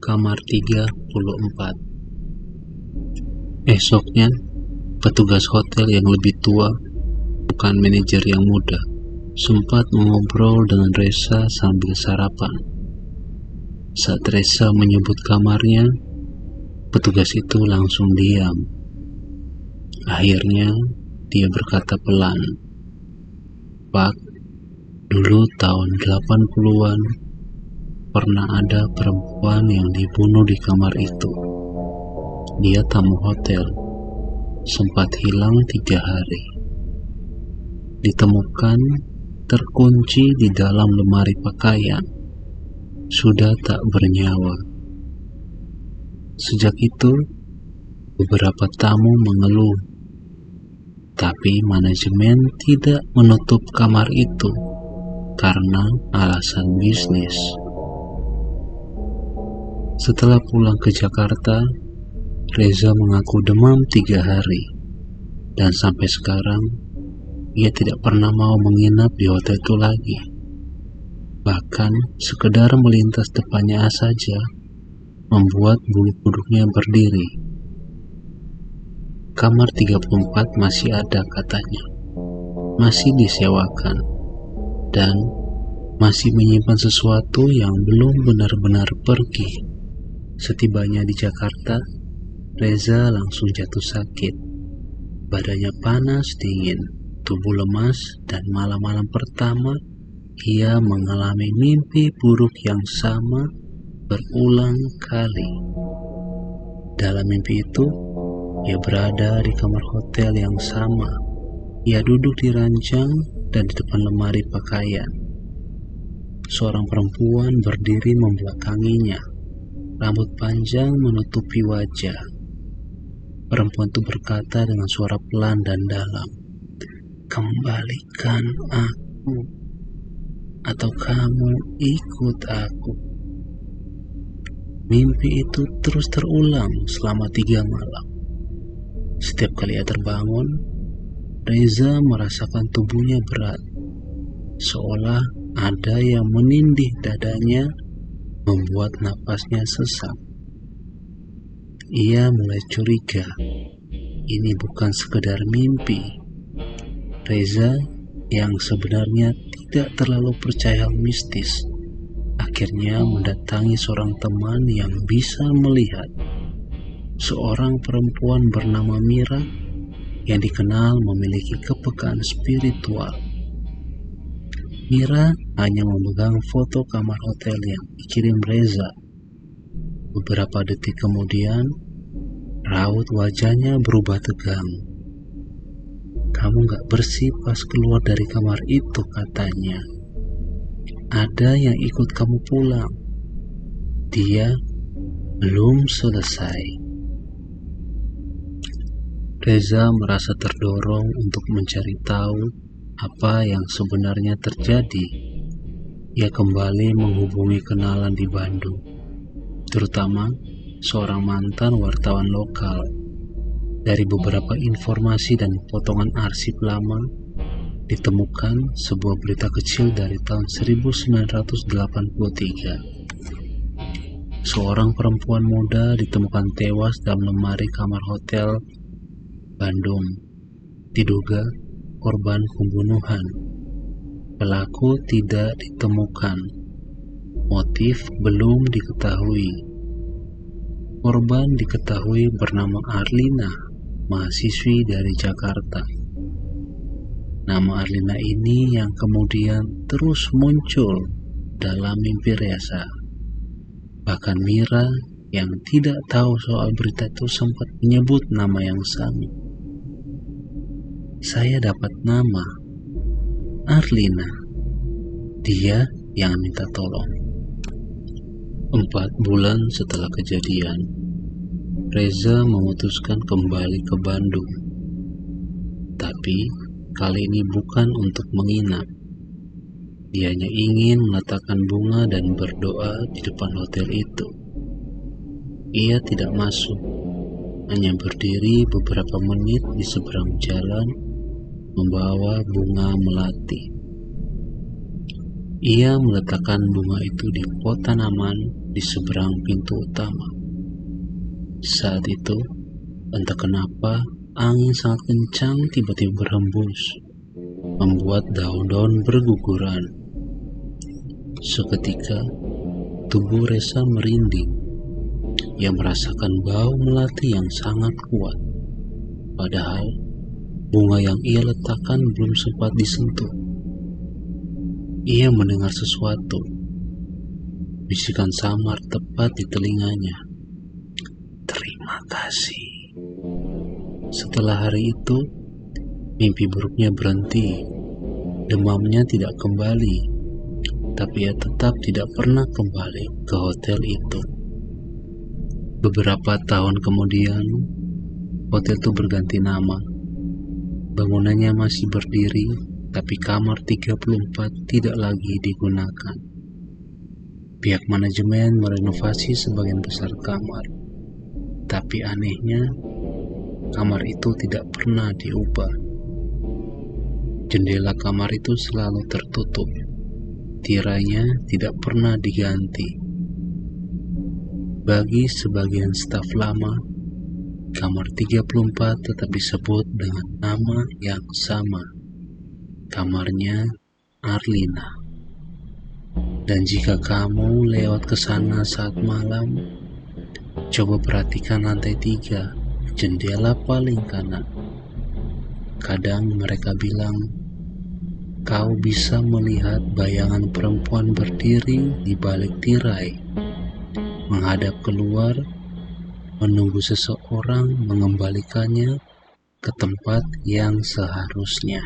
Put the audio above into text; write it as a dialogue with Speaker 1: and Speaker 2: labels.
Speaker 1: kamar 34. Esoknya, petugas hotel yang lebih tua, bukan manajer yang muda, sempat mengobrol dengan Reza sambil sarapan. Saat Reza menyebut kamarnya, petugas itu langsung diam. Akhirnya, dia berkata pelan, "Pak, dulu tahun 80-an, pernah ada perempuan yang dibunuh di kamar itu. Dia tamu hotel, sempat hilang 3 hari. Ditemukan terkunci di dalam lemari pakaian, sudah tak bernyawa. Sejak itu, beberapa tamu mengeluh, tapi manajemen tidak menutup kamar itu karena alasan bisnis." Setelah pulang ke Jakarta, Reza mengaku demam 3 hari, dan sampai sekarang ia tidak pernah mau menginap di hotel itu lagi. Bahkan sekedar melintas depannya saja membuat bulu kuduknya berdiri. Kamar 34 masih ada katanya, masih disewakan, dan masih menyimpan sesuatu yang belum benar-benar pergi. Setibanya di Jakarta, Reza langsung jatuh sakit. Badannya panas dingin, tubuh lemas, dan malam-malam pertama ia mengalami mimpi buruk yang sama berulang kali. Dalam mimpi itu, ia berada di kamar hotel yang sama. Ia duduk di ranjang dan di depan lemari pakaian. Seorang perempuan berdiri membelakanginya. Rambut panjang menutupi wajah. Perempuan itu berkata dengan suara pelan dan dalam, "Kembalikan aku, atau kamu ikut aku." Mimpi itu terus terulang selama 3 malam. Setiap kali ia terbangun, Reza merasakan tubuhnya berat, seolah ada yang menindih dadanya, membuat napasnya sesak. Ia mulai curiga, ini bukan sekedar mimpi. Reza yang sebenarnya tidak terlalu percaya mistis, akhirnya mendatangi seorang teman yang bisa melihat. Seorang perempuan bernama Mira yang dikenal memiliki kepekaan spiritual. Mira hanya memegang foto kamar hotel yang dikirim Reza. Beberapa detik kemudian, raut wajahnya berubah tegang. "Kamu gak bersih pas keluar dari kamar itu," katanya. "Ada yang ikut kamu pulang. Dia belum selesai." Reza merasa terdorong untuk mencari tahu apa yang sebenarnya terjadi. Ia kembali menghubungi kenalan di Bandung, terutama seorang mantan wartawan lokal. Dari beberapa informasi dan potongan arsip lama, ditemukan sebuah berita kecil dari tahun 1983. Seorang perempuan muda ditemukan tewas dalam lemari kamar hotel Bandung. Diduga korban pembunuhan. Pelaku tidak ditemukan. Motif belum diketahui. Korban diketahui bernama Arlina, mahasiswi dari Jakarta. Nama Arlina ini yang kemudian terus muncul dalam mimpi Reza. Bahkan Mira yang tidak tahu soal berita itu sempat menyebut nama yang sama. "Saya dapat nama Arlina. Dia yang minta tolong." 4 bulan setelah kejadian, Reza memutuskan kembali ke Bandung. Tapi kali ini bukan untuk menginap. Dia hanya ingin meletakkan bunga dan berdoa di depan hotel itu. Ia tidak masuk, hanya berdiri beberapa menit di seberang jalan, membawa bunga melati. Ia meletakkan bunga itu di pot tanaman di seberang pintu utama. Saat itu, entah kenapa, angin sangat kencang tiba-tiba berhembus, membuat daun-daun berguguran. Seketika, tubuh Resa merinding. Ia merasakan bau melati yang sangat kuat. Padahal, bunga yang ia letakkan belum sempat disentuh. Ia mendengar sesuatu. Bisikan samar tepat di telinganya. Terima kasih. Setelah hari itu, mimpi buruknya berhenti. Demamnya tidak kembali, tapi ia tetap tidak pernah kembali ke hotel itu. Beberapa tahun kemudian, hotel itu berganti nama. Bangunannya masih berdiri, tapi kamar 34 tidak lagi digunakan. Pihak manajemen merenovasi sebagian besar kamar, tapi anehnya, kamar itu tidak pernah diubah. Jendela kamar itu selalu tertutup, tirainya tidak pernah diganti. Bagi sebagian staf lama, kamar 34 tetap disebut dengan nama yang sama, kamarnya Arlina. Dan jika kamu lewat ke sana saat malam, coba perhatikan lantai 3, jendela paling kanan. Kadang mereka bilang, kau bisa melihat bayangan perempuan berdiri di balik tirai, menghadap keluar, menunggu seseorang mengembalikannya ke tempat yang seharusnya.